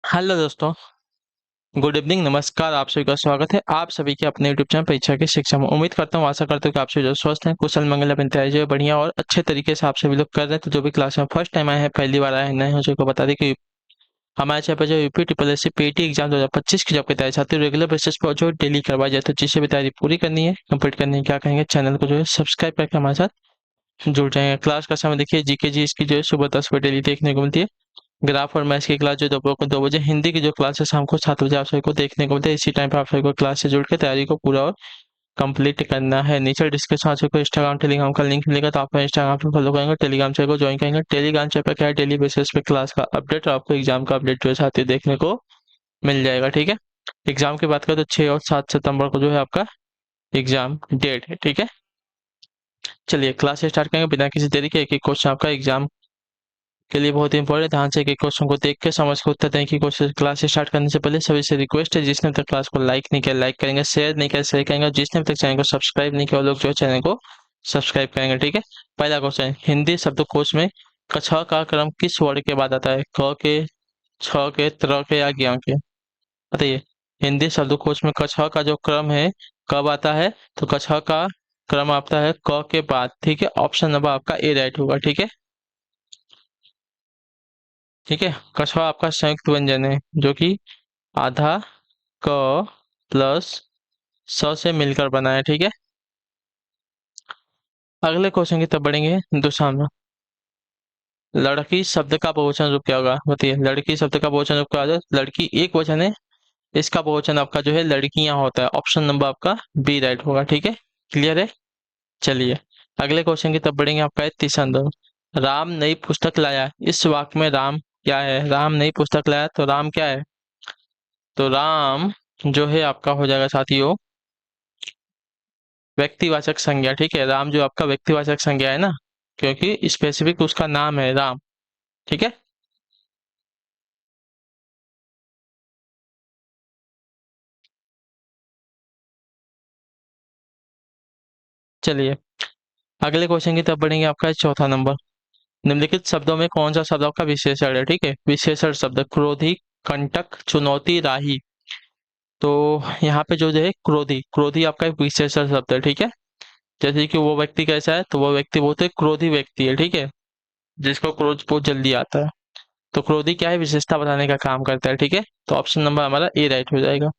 Hello दोस्तों। Good evening, नमस्कार। आप सभी का स्वागत है आप सभी के अपने यूट्यूब चैनल परीक्षा की शिक्षा में। उम्मीद करता हूँ, आशा करता हूँ कि आप सभी जो स्वस्थ हैं, कुशल मंगल अपनी तैयारी जो है बढ़िया और अच्छे तरीके से आप सभी लोग कर रहे हैं। तो जो भी क्लास में फर्स्ट टाइम आए हैं, पहली बार आए हैं, नए हैं, उसको बता दें कि हमारे चैनल पर जो UP triple S C PET exam 2025 की जॉब की तैयारी छात्र रेगुलर बेसिस पर जो डेली करवाई जाए, तो जिससे भी तैयारी पूरी करनी है, कंप्लीट करनी है, क्या कहेंगे, चैनल को जो है सब्सक्राइब करके हमारे साथ जुड़ जाएंगे। क्लास का समय देखिए, जीके जी इसकी जो है सुबह 10 बजे डेली देखने को मिलती है। ग्राफ और मैथ्स की क्लास जो दोपहर को 2 बजे, हिंदी की जो क्लास है शाम को 7 बजे आप सभी को देखने को मिलता है। इसी टाइम पे आप सभी को क्लास से जुड़ के तैयारी को पूरा और कंप्लीट करना है। नीचे डिस्क्रिप्शन आप सभी को इंस्टाग्राम टेलीग्राम का लिंक मिलेगा, तो आप इंस्टाग्राम पे फॉलो करेंगे, टेलीग्राम चैनल को ज्वाइन करेंगे। टेलीग्राम चैनल पर क्या है, डेली बेसिस पे क्लास का अपडेट और आपको एग्जाम का अपडेट जो है साथ ही देखने को मिल जाएगा। ठीक है, एग्जाम की बात करें तो 6 और 7 सितंबर को जो है आपका एग्जाम डेट है। ठीक है, चलिए क्लास स्टार्ट करेंगे बिना किसी देरी के। एक एक क्वेश्चन आपका एग्जाम के लिए बहुत इंपॉर्टेंट, ध्यान से एक एक क्वेश्चन को देख के समझ के उत्तर दें। कि क्वेश्चन क्लास स्टार्ट करने से पहले सभी से रिक्वेस्ट है, जिसने अब तक क्लास को लाइक नहीं किया लाइक करेंगे, शेयर नहीं किया शेयर करेंगे, और जिसने अब तक चैनल को सब्सक्राइब नहीं किया वो लोग जो है चैनल को सब्सक्राइब करेंगे। ठीक है, पहला क्वेश्चन, हिंदी शब्दकोश में कछा का क्रम किस वर्ण के बाद आता है? क के, छ के, त्र के या ज्ञ के? बताइए, हिंदी शब्दकोश में कछा का जो क्रम है कब आता है? तो कछा का क्रम आता है क के बाद। ठीक है, ऑप्शन नंबर आपका ए राइट होगा। ठीक है, ठीक है, कछवा आपका संयुक्त व्यंजन है जो कि आधा क प्लस स से मिलकर बना है। ठीक है, अगले क्वेश्चन की तरफ बढ़ेंगे। दूसरा में लड़की शब्द का बहुवचन रूप क्या होगा? बताइए, लड़की शब्द का बहुवचन रूप क्या होगा? लड़की एक वचन है, इसका बहुवचन आपका जो है लड़कियां होता है। ऑप्शन नंबर आपका बी राइट होगा। ठीक है, क्लियर है। चलिए अगले क्वेश्चन की तरफ बढ़ेंगे। आपका है तीसरा नंबर, राम नई पुस्तक लाया। इस वाक्य में राम क्या है? राम नई पुस्तक लाया, तो राम क्या है? तो राम जो है आपका हो जाएगा साथियों व्यक्तिवाचक संज्ञा। ठीक है, राम जो आपका व्यक्तिवाचक संज्ञा है ना, क्योंकि स्पेसिफिक उसका नाम है राम। ठीक है, चलिए अगले क्वेश्चन की तरफ बढ़ेंगे। आपका है चौथा नंबर, निम्नलिखित शब्दों में कौन सा शब्द आपका विशेषण है? ठीक है, विशेषण शब्द क्रोधी, कंटक, चुनौती, राही। तो यहाँ पे जो है क्रोधी, क्रोधी आपका एक विशेषण शब्द है। ठीक है, जैसे कि वो व्यक्ति कैसा है, तो वो व्यक्ति बहुत एक क्रोधी व्यक्ति है। ठीक है, जिसको क्रोध बहुत जल्दी आता है। तो क्रोधी क्या है, विशेषता बताने का काम करता है। ठीक है, तो ऑप्शन नंबर हमारा ए राइट हो जाएगा।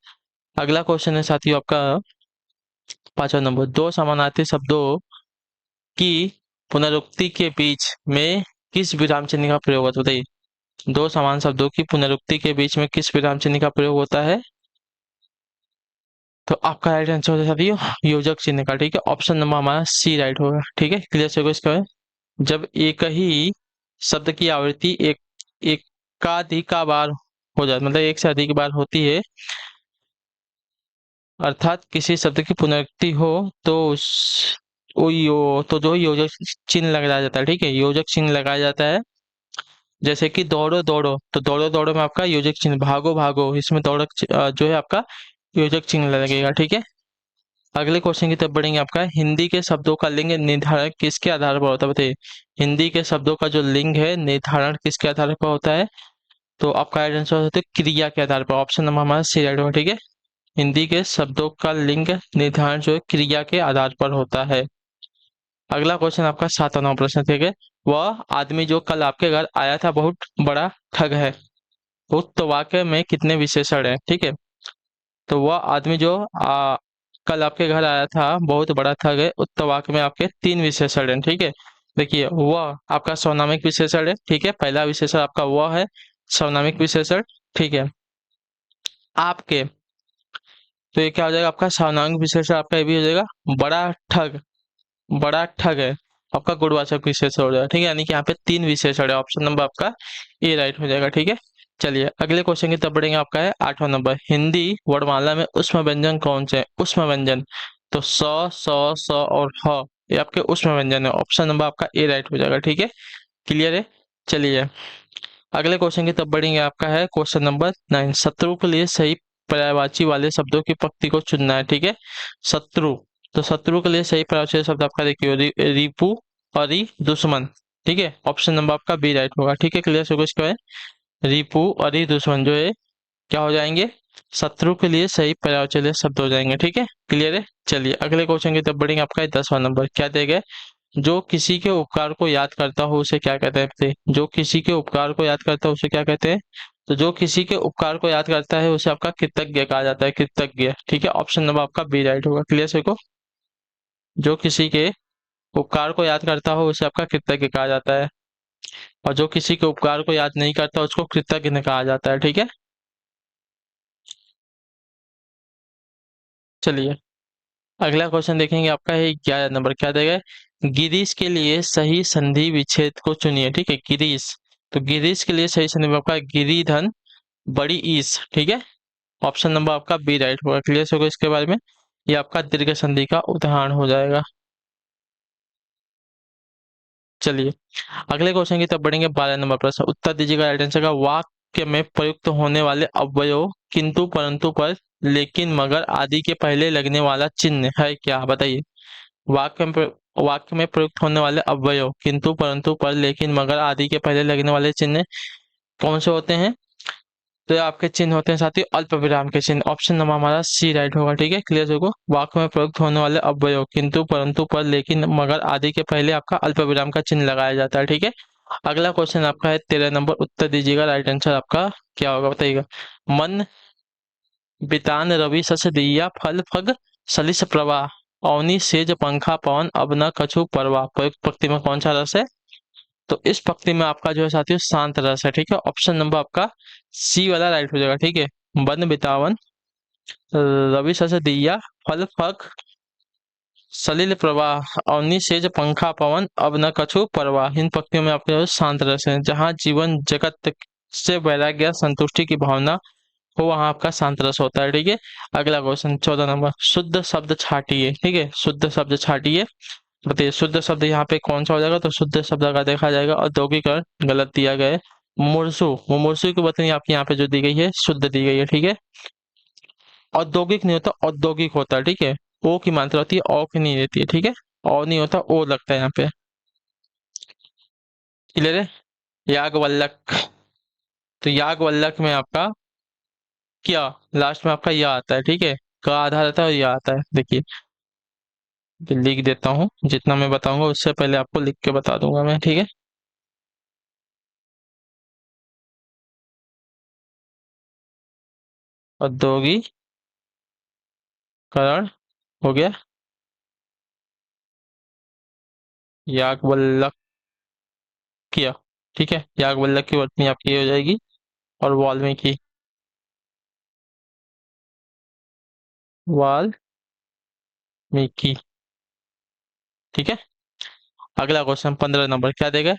अगला क्वेश्चन है साथियों आपका पांचवा नंबर, दो समानार्थी शब्दों की पुनरुक्ति के बीच में किस विराम चिन्ह का प्रयोग होता है? बताइए, दो समान शब्दों की पुनरुक्ति के बीच में किस विराम चिन्ह का प्रयोग होता है? तो आपका राइट आंसर हो जाएगा साथियों योजक चिन्ह का। ठीक है, ऑप्शन नंबर हमारा सी राइट होगा। ठीक है, क्लियर से इसका है? जब एक ही शब्द की आवृत्ति एकाधिक बार हो जाए, मतलब एक से अधिक बार होती है, अर्थात किसी शब्द की पुनरुक्ति हो, तो उस तो जो योजक चिन्ह लगाया जाता है। ठीक है, योजक चिन्ह लगाया जाता है। जैसे कि दौड़ो दौड़ो, तो दौड़ो दौड़ो में आपका योजक चिन्ह, भागो भागो इसमें जो है आपका योजक चिन्ह लगेगा। ठीक है, अगले क्वेश्चन की तरफ बढ़ेंगे। आपका हिंदी के शब्दों का लिंग निर्धारण किसके आधार पर होता है? बताइए, हिंदी के शब्दों का जो लिंग है निर्धारण किसके आधार पर होता है? तो आपका राइट आंसर होता है क्रिया के आधार पर। ऑप्शन नंबर हमारा सी राइट होगा। ठीक है, हिंदी के शब्दों का लिंग निर्धारण जो है क्रिया के आधार पर होता है। अगला क्वेश्चन आपका 7वां प्रश्न, ठीक है, वह आदमी जो कल आपके घर आया था बहुत बड़ा ठग है। उक्त वाक्य में कितने विशेषण है? ठीक है, तो वह आदमी जो कल आपके घर आया था बहुत बड़ा ठग है, उक्त वाक्य में आपके 3 विशेषण है। ठीक है, देखिए वह आपका सर्वनामिक विशेषण है। ठीक है, पहला विशेषण आपका वह है, सर्वनामिक विशेषण। ठीक है, आपके, तो ये क्या हो जाएगा आपका सर्वनामिक विशेषण? आपका ये भी हो जाएगा बड़ा ठग, बड़ा ठग है आपका गुणवाचक विशेषण हो जाएगा। ठीक है, यानी कि यहाँ पे 3 विशेषण है। ऑप्शन नंबर आपका ए राइट हो जाएगा। ठीक है, चलिए अगले क्वेश्चन की तरफ बढ़ेंगे। आपका है 8वां नंबर, हिंदी वर्णमाला में उष्म व्यंजन कौन से हैं? उष्म व्यंजन, तो स और ह, ये आपके उष्म व्यंजन है। ऑप्शन नंबर आपका ए राइट हो जाएगा। ठीक है, क्लियर है। चलिए अगले क्वेश्चन की तरफ बढ़ेंगे। आपका है क्वेश्चन नंबर 9, शत्रु के लिए सही पर्यायवाची वाले शब्दों की पंक्ति को चुनना है। ठीक है, शत्रु, तो शत्रु के लिए सही पर्यायवाची शब्द आपका देखिए रिपु और दुश्मन। ठीक है, ऑप्शन नंबर आपका बी राइट होगा। ठीक है, क्लियर से इसका है। रिपु और ये दुश्मन जो है क्या हो जाएंगे, शत्रु के लिए सही पर्यायवाची शब्द हो जाएंगे। ठीक है, क्लियर है। चलिए अगले क्वेश्चन की तरफ बढ़ेंगे। आपका 10वां नंबर क्या देगा, जो किसी के उपकार को याद करता हो उसे क्या कहते हैं बताइए? जो किसी के उपकार को याद करता है उसे क्या कहते हैं? तो जो किसी के उपकार को याद करता है उसे आपका कृतज्ञ कहा जाता है, कृतज्ञ। ठीक है, ऑप्शन नंबर आपका बी राइट होगा। क्लियर से को, जो किसी के उपकार को याद करता हो उसे आपका कृतज्ञ कहा जाता है, और जो किसी के उपकार को याद नहीं करता उसको कृतज्ञ नहीं कहा जाता है। ठीक है, चलिए अगला क्वेश्चन देखेंगे। आपका है 11 नंबर क्या देगा, गिरीश के लिए सही संधि विच्छेद को चुनिए। ठीक है, गिरीश, तो गिरीश के लिए सही संधि में आपका गिरिधन बड़ी ईस। ठीक है, ऑप्शन नंबर आपका बी राइट होगा। क्लियर होगा इसके बारे में, ये आपका दीर्घ संधि का उदाहरण हो जाएगा। चलिए अगले क्वेश्चन की तरफ बढ़ेंगे। 12 नंबर प्रश्न, उत्तर दीजिएगा राइट आंसर का। वाक्य में प्रयुक्त होने वाले अव्ययों किंतु परंतु पर लेकिन मगर आदि के पहले लगने वाला चिन्ह है क्या, बताइए? वाक्य में वाक्य में प्रयुक्त होने वाले अव्ययों किंतु परंतु पर लेकिन मगर आदि के पहले लगने वाले चिन्ह कौन से होते हैं? तो ये आपके चिन्ह होते हैं साथियों अल्प विराम के चिन्ह। ऑप्शन नंबर हमारा सी राइट होगा। ठीक है, क्लियर होगा। वाक्य में प्रयुक्त होने वाले अव्ययों किंतु परंतु पर लेकिन मगर आदि के पहले आपका अल्प विराम का चिन्ह लगाया जाता है। ठीक है, अगला क्वेश्चन आपका है 13 नंबर, उत्तर दीजिएगा राइट आंसर आपका क्या होगा बताइएगा। मन बितान रवि सस दिया फल फग सलिस प्रवाह अवनी सेज पंखा पवन अब न कछु परवाह, प्रयुक्त पंक्ति में कौन सा रस है? तो इस पंक्ति में आपका जो है साथियों शांत रस है। ठीक है, ऑप्शन नंबर आपका सी वाला राइट हो जाएगा। ठीक है, वन बितावन रवि सस दिया फल फग सलिल प्रवाह अवनी सेज पंखा पवन अब न कछु परवाह, इन पंक्तियों में आपके शांत रस है। जहाँ जीवन जगत से वैराग्य संतुष्टि की भावना हो वहां आपका शांत रस होता है। ठीक है, अगला क्वेश्चन 14 नंबर, शुद्ध शब्द छाटिए। ठीक है, शुद्ध शब्द छाटिए, बताइए शुद्ध शब्द यहाँ पे कौन सा हो जाएगा? तो शुद्ध शब्द का देखा जाएगा औद्योगिकरण गलत दिया गया है। मुमूर्षु, मुमूर्षु की बतनी आपकी यहाँ पे जो दी गई है शुद्ध दी गई है। ठीक है, औद्योगिक नहीं होता औद्योगिक होता है। ठीक है, ओ की मात्रा होती है, औ की नहीं रहती है। ठीक है, औ नहीं होता ओ लगता है यहाँ पे। क्लियर है, याज्ञवल्लक, तो याज्ञवल्लक में आपका क्या लास्ट में आपका यह आता है। ठीक है, का आधार आता है और यह आता है। देखिए लिख देता हूँ, जितना मैं बताऊंगा उससे पहले आपको लिख के बता दूंगा मैं। ठीक है, औद्योगिकरण हो गया, याज्ञवल्क्य। ठीक है, याज्ञवल्क्य की वर्तनी आपकी ये हो जाएगी, और वाल्मीकि, वाल्मीकि। ठीक है, अगला क्वेश्चन 15 नंबर क्या देगा,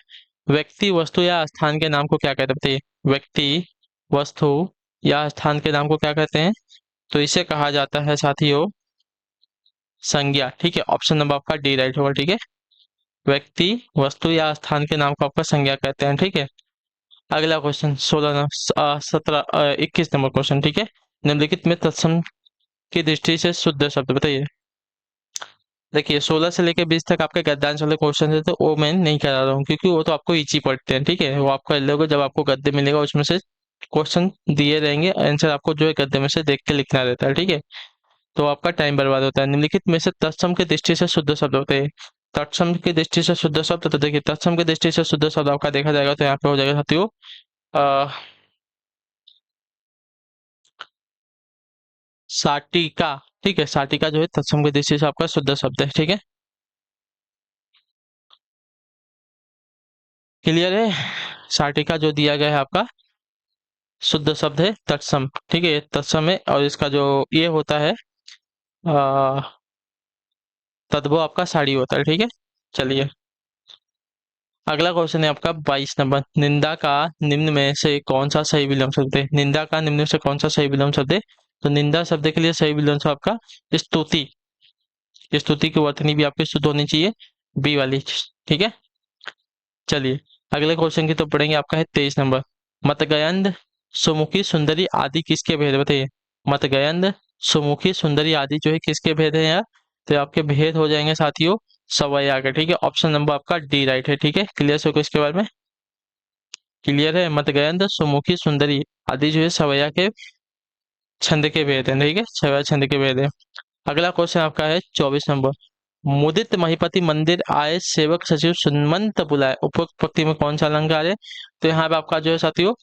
व्यक्ति वस्तु या स्थान के नाम को क्या कहते हैं बताइए? व्यक्ति वस्तु या स्थान के नाम को क्या कहते हैं? तो इसे कहा जाता है साथियों संज्ञा। ठीक है, ऑप्शन नंबर आपका डी राइट होगा। ठीक है, व्यक्ति वस्तु या स्थान के नाम को आपका संज्ञा कहते हैं। ठीक है, अगला क्वेश्चन 21 नंबर क्वेश्चन। ठीक है, निम्नलिखित में तत्सम की दृष्टि से शुद्ध शब्द बताइए। देखिए 16 से लेकर 20 तक आपके गद्यांश वाले क्वेश्चन है, तो वो मैं नहीं करा रहा हूँ क्योंकि वो तो आपको इजी पढ़ते हैं। ठीक है, वो आपको लोगे जब आपको गद्य मिलेगा उसमें से क्वेश्चन दिए रहेंगे, आंसर आपको जो है गद्य में से देख के लिखना रहता है। ठीक है, तो आपका टाइम बर्बाद होता है। निम्नलिखित में से तत्सम की दृष्टि से शुद्ध शब्द होते हैं। तत्सम की दृष्टि से शुद्ध शब्द, तो देखिए तत्सम की दृष्टि से शुद्ध शब्द आपका देखा जाएगा तो यहाँ पे हो जाएगा साथियों अ, साटिका। ठीक है, साटिका जो है तत्सम की दृष्टि से आपका शुद्ध शब्द है। ठीक है, क्लियर है। साटिका जो दिया गया है आपका शुद्ध शब्द है तत्सम। ठीक है, तत्सम है, और इसका जो ये होता है तद्भव आपका साड़ी होता है। ठीक है, चलिए अगला क्वेश्चन है आपका 22 नंबर, निंदा का निम्न में से कौन सा सही विलोम शब्द है? निंदा का निम्न में से कौन सा सही विलोम शब्द है? तो निंदा शब्द के लिए सही विलोम शब्द आपका स्तुति। स्तुति की वर्तनी भी आपकी शुद्ध होनी चाहिए, बी वाली। ठीक है, चलिए अगले क्वेश्चन की तो पढ़ेंगे। आपका है 23 नंबर, मतगयंद सुमुखी सुंदरी आदि किसके भेद बताइए? मतगयंद सुमुखी सुंदरी आदि जो है किसके भेद है यार? तो आपके भेद हो जाएंगे साथियों सवैया के। ठीक है, ऑप्शन नंबर आपका डी राइट है। ठीक है, क्लियर हो इसके बारे में। क्लियर है? मदगयंद, सुमुखी, सुंदरी आदि जो है सवैया के छंद के भेद हैं, ठीक है, सवैया छंद के भेद हैं। अगला क्वेश्चन आपका है 24 नंबर। मुदित महीपति मंदिर आए, सेवक सचिव सुमंत बुलाए, उपरोक्त पंक्ति में कौन सा अलंकार है? तो यहाँ पे आपका जो है साथियों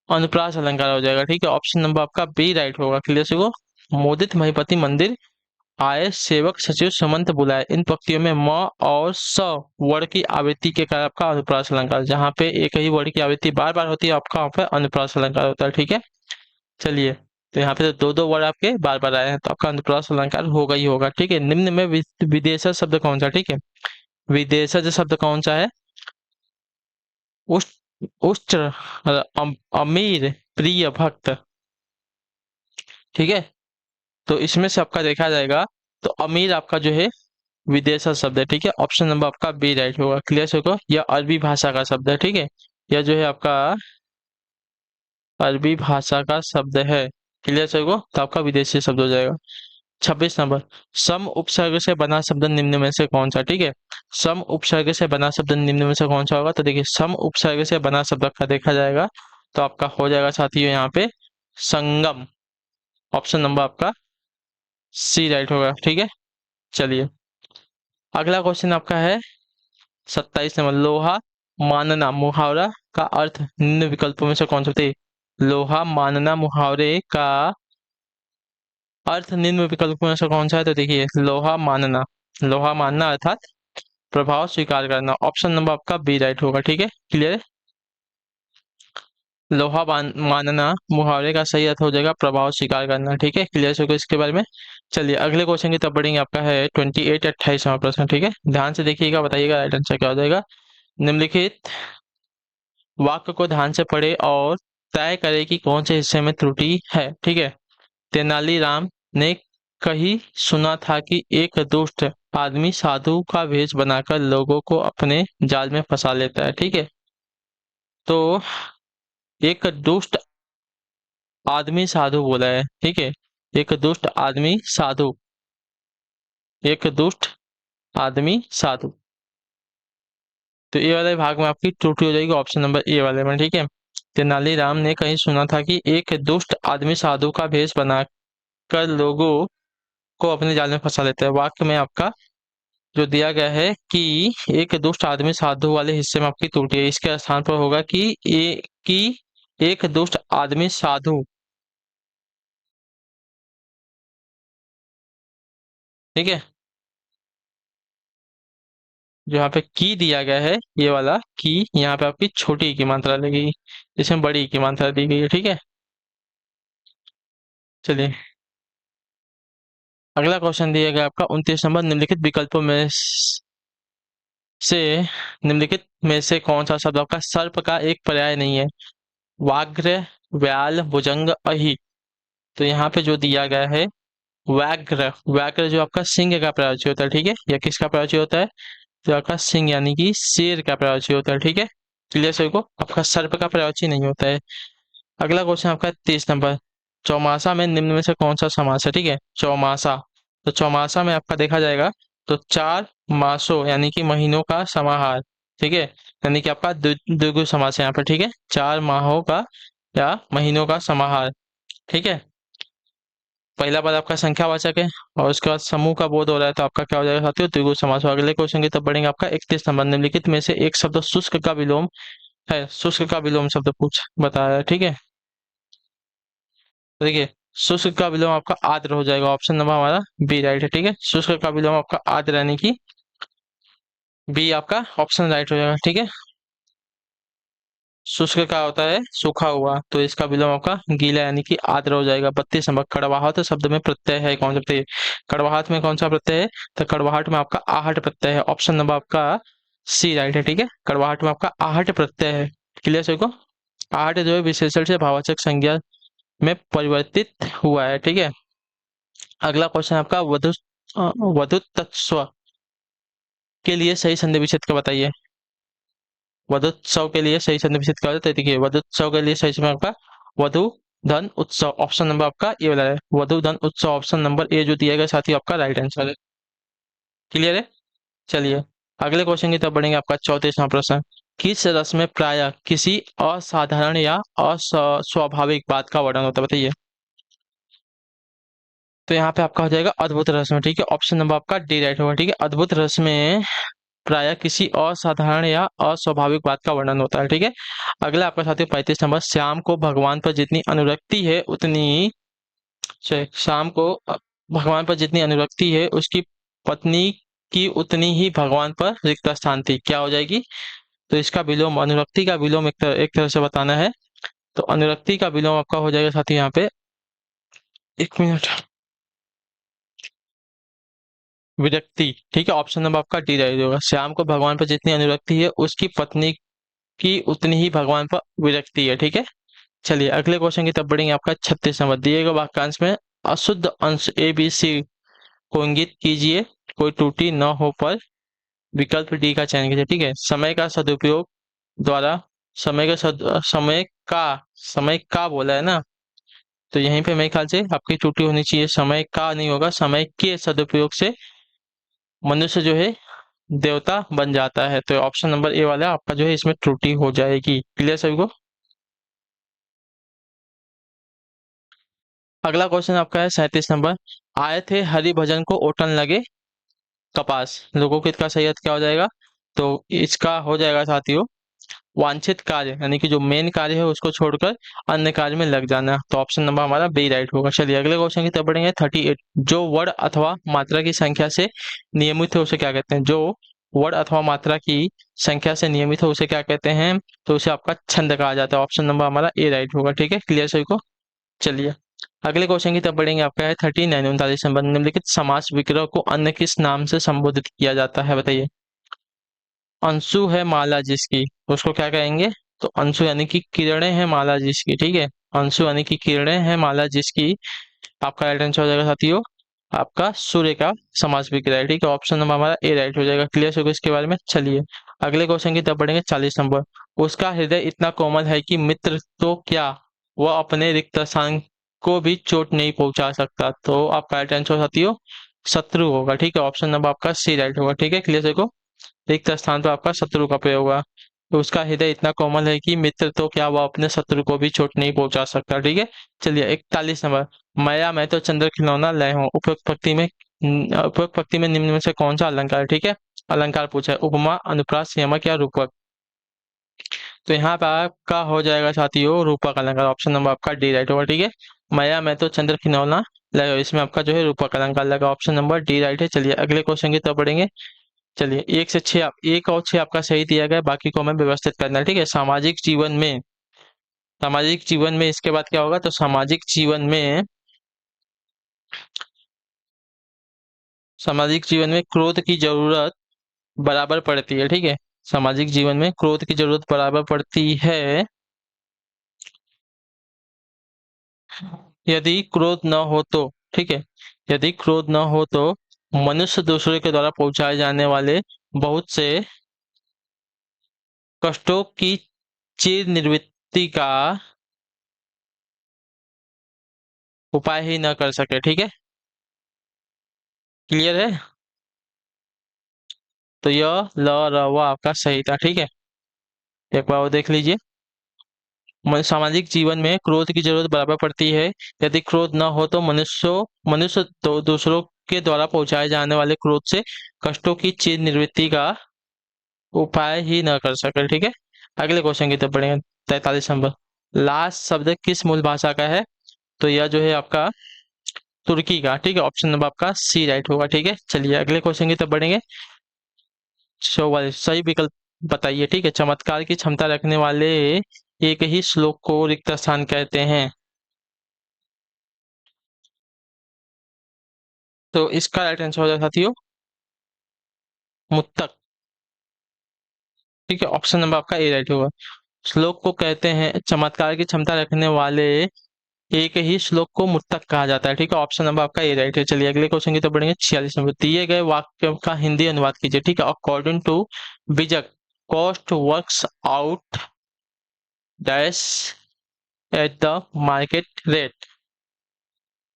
अनुप्रास अलंकार हो जाएगा, ठीक है। ऑप्शन नंबर आपका बी राइट होगा। क्लियर से को मोदित महिपति मंदिर आए, सेवक सचिव सुमंत बुलाए, इन पंक्तियों में म और स वर्ण की आवृत्ति के कारण आपका अनुप्रास अलंकार, जहाँ पे एक ही वर्ण की आवृत्ति बार बार होती है आपका वहाँ पे अनुप्रास अलंकार होता है, ठीक है। चलिए, तो यहाँ पे तो दो दो वर्ड आपके बार बार आए हैं, तो आपका अनुप्रास अलंकार होगा ही होगा, ठीक है। निम्न में विदेशज शब्द कौन सा, ठीक है, विदेशज शब्द कौन सा है? उष्ट, उच्च, अमीर, प्रिय, भक्त, ठीक है। तो इसमें से आपका देखा जाएगा तो अमीर आपका जो है विदेशज शब्द है, ठीक है। ऑप्शन नंबर आपका बी राइट होगा। क्लियर से को यह अरबी भाषा का शब्द है, ठीक है। यह जो है आपका अरबी भाषा का शब्द है। क्लियर से को तो आपका विदेशी शब्द हो जाएगा। 26 नंबर। सम उपसर्ग से बना शब्द निम्न में से कौन सा, ठीक है। सम उपसर्ग से बना शब्द निम्न में से कौन सा होगा? तो देखिए सम उपसर्ग से बना शब्द का देखा जाएगा तो आपका हो जाएगा साथियों यहाँ पे संगम। ऑप्शन नंबर आपका सी राइट होगा, ठीक है। चलिए, अगला क्वेश्चन आपका है 27 नंबर। लोहा मानना मुहावरा का अर्थ निम्न विकल्पों में से कौन सा थे? लोहा मानना मुहावरे का अर्थ निम्न विकल्पों में से कौन सा है? तो देखिए लोहा मानना, लोहा मानना अर्थात प्रभाव स्वीकार करना। ऑप्शन नंबर आपका बी राइट होगा, ठीक है। क्लियर है? लोहा मानना मुहावरे का सही अर्थ हो जाएगा प्रभाव स्वीकार करना, ठीक है। क्लियर होगा इसके बारे में। चलिए अगले क्वेश्चन की तरफ बढ़ेंगे। आपका है 28 28वां प्रश्न, ठीक है। ध्यान से देखिएगा, बताइएगा राइट आंसर क्या हो जाएगा। निम्नलिखित वाक्य को ध्यान से पढ़े और तय करे कि कौन से हिस्से में त्रुटि है, ठीक है। तेनालीराम ने कहीं सुना था कि एक दुष्ट आदमी साधु का वेश बनाकर लोगों को अपने जाल में फंसा लेता है, ठीक है। तो एक दुष्ट आदमी साधु बोला है, ठीक है। एक दुष्ट आदमी साधु, एक दुष्ट आदमी साधु, तो ए वाले भाग में आपकी त्रुटि हो जाएगी ऑप्शन नंबर ए वाले में, ठीक है। तेनालीराम ने कहीं सुना था कि एक दुष्ट आदमी साधु का भेष बनाकर लोगों को अपने जाल में फंसा लेता है। वाक्य में आपका जो दिया गया है कि एक दुष्ट आदमी साधु वाले हिस्से में आपकी त्रुटि है, इसके स्थान पर होगा कि एक दुष्ट आदमी साधु, ठीक है। जो यहाँ पे की दिया गया है ये वाला की, यहाँ पे आपकी छोटी की मात्रा लगेगी, इसमें बड़ी की मात्रा दी गई है, ठीक है। चलिए, अगला क्वेश्चन दिया गया आपका 29 नंबर। निम्नलिखित विकल्पों में से निम्नलिखित में से कौन सा शब्द आपका सर्प का एक पर्याय नहीं है? व्याघ्र, व्याल, भुजंग, अहि। तो यहाँ पे जो दिया गया है व्याघ्र, व्याघ्र जो आपका सिंह का प्रयोज्य होता है, ठीक है। या किसका प्रयोज्य होता है? जो आपका सिंह यानी कि शेर का प्रयोज्य होता है, ठीक है। क्लियर सभी को? आपका सर्प का प्रयोज्य नहीं होता है। अगला क्वेश्चन आपका 30 नंबर। चौमासा में निम्न में से कौन सा समास है, ठीक है। चौमासा, तो चौमासा में आपका देखा जाएगा तो 4 मासों यानी कि महीनों का समाहार, ठीक है। यानी कि आपका द्विगु समास है यहाँ पर, ठीक है। 4 माहों का या महीनों का समाहार, ठीक है। पहला पद आपका संख्यावाचक है और उसके बाद समूह का बोध हो रहा है, तो आपका क्या हो जाएगा साथियों? द्विगु समास। अगले क्वेश्चन की तरफ बढ़ेंगे। आपका 31 नंबर। निम्नलिखित में से एक शब्द शुष्क का विलोम है, शुष्क का विलोम शब्द पूछ बताया है, ठीक है। तो देखिए शुष्क का विलोम आपका आर्द्र हो जाएगा। ऑप्शन नंबर हमारा बी राइट है, ठीक है। शुष्क का विलोम आपका आर्द्र यानी कि बी आपका ऑप्शन राइट हो जाएगा, ठीक है। शुष्क का होता है सूखा हुआ, तो इसका विलोम आपका गीला यानी कि आर्द्र हो जाएगा। 32 नंबर। कड़वाहट शब्द में प्रत्यय है कौन सा? कड़वाहट में कौन सा प्रत्यय है? तो कड़वाहट में आपका आहट प्रत्यय है। ऑप्शन नंबर आपका सी राइट है, ठीक है। कड़वाहट में आपका आहट प्रत्यय है। क्लियर सभी को? आहट जो है विशेषण से भाववाचक संज्ञा में परिवर्तित हुआ है, ठीक है। अगला क्वेश्चन आपका वधुतत्व के लिए सही संधि विच्छेद का बताइए। वधुत्सव के लिए सही संधि विच्छेद क्या होता है? तो देखिए वधुत्सव के लिए सही समय आपका वधु धन उत्सव। ऑप्शन नंबर आपका ए वाला है, वधु धन उत्सव। ऑप्शन नंबर ए जो दिया गया साथी आपका राइट आंसर है। क्लियर है? चलिए अगले क्वेश्चन की तरफ बढ़ेंगे। आपका 34वां प्रश्न। किस रस में प्रायः किसी असाधारण या अस्वाभाविक बात का वर्णन होता है, बताइए। तो यहाँ पे आपका हो जाएगा अद्भुत रस में, ठीक है। ऑप्शन नंबर आपका डी राइट होगा, ठीक है। अद्भुत रस में प्रायः किसी असाधारण या अस्वाभाविक बात का वर्णन होता है, ठीक है। अगला आपका साथियों 35 नंबर, श्याम को भगवान पर जितनी अनुरक्ति है उतनी शाम को भगवान पर जितनी अनुरक्ति है उसकी पत्नी की उतनी ही भगवान पर रिक्त स्थान थी, क्या हो जाएगी। तो इसका विलोम, अनुरक्ति का विलोम एक तरह से बताना है। तो अनुरक्ति का विलोम आपका हो जाएगा साथी यहाँ पे, एक मिनट, विरक्ति, ठीक है। ऑप्शन नंबर आपका डी राइट होगा। श्याम को भगवान पर जितनी अनुरक्ति है उसकी पत्नी की उतनी ही भगवान पर विरक्ति है, ठीक है। चलिए अगले क्वेश्चन की तरफ बढ़ेंगे। आपका 36 नंबर, दिए गए वाक्यांश में अशुद्ध अंश ए बी सी को इंगित कीजिए, कोई त्रुटि न हो पर विकल्प डी का चयन कीजिए, ठीक है। समय का सदुपयोग द्वारा, समय का बोला है ना, तो यहीं पे मेरे ख्याल से आपकी त्रुटि होनी चाहिए, समय का नहीं होगा, समय के सदुपयोग से मनुष्य जो है देवता बन जाता है। तो ऑप्शन नंबर ए वाला आपका जो है इसमें त्रुटि हो जाएगी। क्लियर सभी को। अगला क्वेश्चन आपका है 37 नंबर, आए थे हरि भजन को ओटन लगे कपास, लोगों के का सही अर्थ क्या हो जाएगा। तो इसका हो जाएगा साथियों, वांछित कार्य यानी कि जो मेन कार्य है उसको छोड़कर अन्य कार्य में लग जाना। तो ऑप्शन नंबर हमारा बी राइट होगा। चलिए अगले क्वेश्चन की तरफ बढ़ेंगे। 38, जो वर्ण अथवा मात्रा की संख्या से नियमित है उसे क्या कहते हैं। जो वर्ण अथवा मात्रा की संख्या से नियमित है उसे क्या कहते हैं। तो उसे आपका छंद कहा जाता है। ऑप्शन नंबर हमारा ए राइट होगा, ठीक है। क्लियर सभी को। चलिए अगले क्वेश्चन की तरफ बढ़ेंगे। आपका है 39, 39 नंबर, निम्नलिखित समास विग्रह को अन्य किस नाम से संबोधित किया जाता है, बताइए। अंशु है माला जिसकी, तो उसको क्या कहेंगे। तो अंशु यानी कि किरणें हैं माला जिसकी, ठीक है। अंशु यानी कि किरणें हैं माला जिसकी, आपका राइट आंसर हो जाएगा साथियों आपका सूर्य का समास विग्रह है, ठीक है। ऑप्शन नंबर हमारा ए राइट हो जाएगा। क्लियर होगा इसके बारे में। चलिए अगले क्वेश्चन की तरफ बढ़ेंगे। 40 नंबर, उसका हृदय इतना कोमल है कि मित्र तो क्या वह अपने रिक्त स्थान को भी चोट नहीं पहुंचा सकता। तो आपका राइट आंसर साथियों शत्रु होगा, ठीक है। ऑप्शन नंबर आपका सी राइट होगा, ठीक है। क्लियर को, रिक्त स्थान पर आपका शत्रु का प्रयोग होगा। तो उसका हृदय इतना कोमल है कि मित्र तो क्या वह अपने शत्रु को भी चोट नहीं पहुंचा सकता, ठीक है। चलिए 41 नंबर, माया मैं तो चंद्र खिलौना लय हूँ, उपयुक्त पंक्ति में निम्न में से कौन सा अलंकार है, ठीक है। अलंकार पूछा है, उपमा, अनुप्रास, यमक या रूपक। तो यहाँ पे आपका हो जाएगा साथियों रूपक अलंकार। ऑप्शन नंबर आपका डी राइट होगा, ठीक है। माया मैं तो चंद्र खिलौना लय हूँ, इसमें आपका जो है रूपक अलंकार लगा। ऑप्शन नंबर डी राइट है। चलिए अगले क्वेश्चन की तरफ बढ़ेंगे। चलिए 1 से 6, आप 1 और 6 आपका सही दिया गया है, बाकी को हमें व्यवस्थित करना है, ठीक है। सामाजिक जीवन में इसके बाद क्या होगा। तो सामाजिक जीवन में क्रोध की जरूरत बराबर पड़ती है, ठीक है। सामाजिक जीवन में क्रोध की जरूरत बराबर पड़ती है यदि क्रोध न हो तो, ठीक है। यदि क्रोध न हो तो मनुष्य दूसरे के द्वारा पहुंचाए जाने वाले बहुत से कष्टों की चिर निवृत्ति का उपाय ही न कर सके, ठीक है। क्लियर है। तो यह ल र व आपका सही था, ठीक है। एक बार और देख लीजिए। सामाजिक जीवन में क्रोध की जरूरत बराबर पड़ती है यदि क्रोध न हो तो मनुष्य तो दूसरों के द्वारा पहुंचाए जाने वाले क्रोध से कष्टों की चिर निवृत्ति का उपाय ही न कर सके, ठीक है। अगले क्वेश्चन की तरफ बढ़ेंगे। 43 नंबर, लास्ट शब्द किस मूल भाषा का है। तो यह जो है आपका तुर्की का, ठीक है। ऑप्शन नंबर आपका सी राइट होगा, ठीक है। चलिए अगले क्वेश्चन की तरफ बढ़ेंगे। 44 सही विकल्प बताइए, ठीक है। चमत्कार की क्षमता रखने वाले एक ही श्लोक को रिक्त स्थान कहते हैं। तो इसका राइट आंसर हो जाएगा साथियों मुत्तक, ठीक है। ऑप्शन नंबर आपका ए राइट होगा। श्लोक को कहते हैं, चमत्कार की क्षमता रखने वाले एक ही श्लोक को मुत्तक कहा जाता है, ठीक है। ऑप्शन नंबर आपका ए राइट है। चलिए अगले क्वेश्चन की तरफ बढ़ेंगे। 46 नंबर, दिए गए वाक्य का हिंदी अनुवाद कीजिए, ठीक है। According to which cost works out dash at the market rate.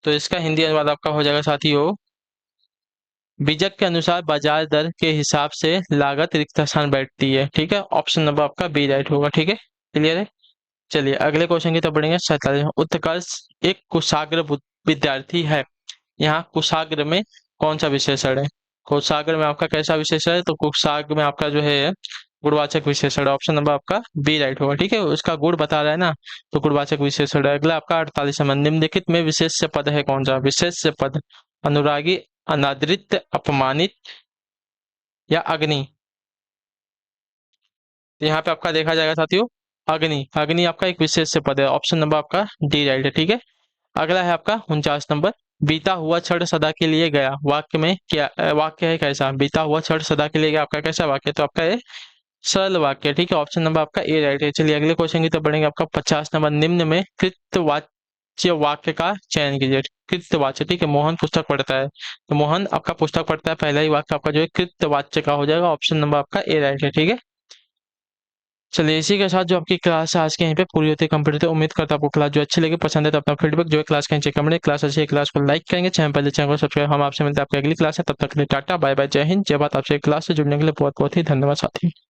तो इसका हिंदी अनुवाद आपका हो जाएगा साथियों बीजक के अनुसार बाजार दर के हिसाब से लागत रिक्त स्थान बैठती है। ठीक है, ऑप्शन नंबर आपका बी राइट होगा। ठीक है, क्लियर है। चलिए अगले क्वेश्चन की तरफ बढ़ेंगे। 47 उत्कर्ष एक कुशाग्र विद्यार्थी है। यहाँ कुशाग्र में कौन सा विशेषण है? कुशाग्र में आपका कैसा विशेषण है? तो कुशाग्र में आपका जो है गुणवाचक विशेषण है। ऑप्शन नंबर आपका बी राइट होगा। ठीक है, उसका गुण बता रहा है ना, तो गुणवाचक विशेषण है। अगला आपका 48 नंबर, निम्नलिखित में विशेष्य पद है कौन सा? विशेष्य पद अनुरागी, अनादृत, अपमानित या अग्नि। तो यहाँ पे आपका देखा जाएगा साथियों, अग्नि। अग्नि आपका एक विशेष्य पद है। ऑप्शन नंबर आपका डी राइट है। ठीक है, अगला है आपका 49 नंबर, बीता हुआ क्षण सदा के लिए गया। वाक्य में क्या वाक्य है कैसा? बीता हुआ क्षण सदा के लिए गया, आपका कैसा वाक्य? तो आपका ये सरल वाक्य है। ठीक है, ऑप्शन नंबर आपका ए राइट है। चलिए अगले क्वेश्चन की तरफ बढ़ेंगे। आपका 50 नंबर, निम्न में कृतवाच्य वाक्य का चयन कीजिए। कृतवाच्य, ठीक है, मोहन पुस्तक पढ़ता है, तो मोहन आपका पुस्तक पढ़ता है, पहला ही वाक्य आपका जो है कृतवाच्य का हो जाएगा। ऑप्शन नंबर आपका ए राइट है। ठीक है, चलिए इसी के साथ जो आपकी क्लास है आज के यहीं पे पूरी होती है, कंप्लीट होती है। उम्मीद करता हूं आपको क्लास जो अच्छी लगी, पसंद है तो अपना फीडबैक जो है क्लास का नीचे कमेंट, क्लास अच्छी है क्लास को लाइक करेंगे, चैनल पहले चैनल को सब्सक्राइब। हम आपसे मिलते हैं आपकी अगली क्लास है, तब तक के लिए टाटा बाय बाय, जय हिंद, जय भारत। आपसे क्लास से जुड़ने के लिए बहुत बहुत ही धन्यवाद साथी।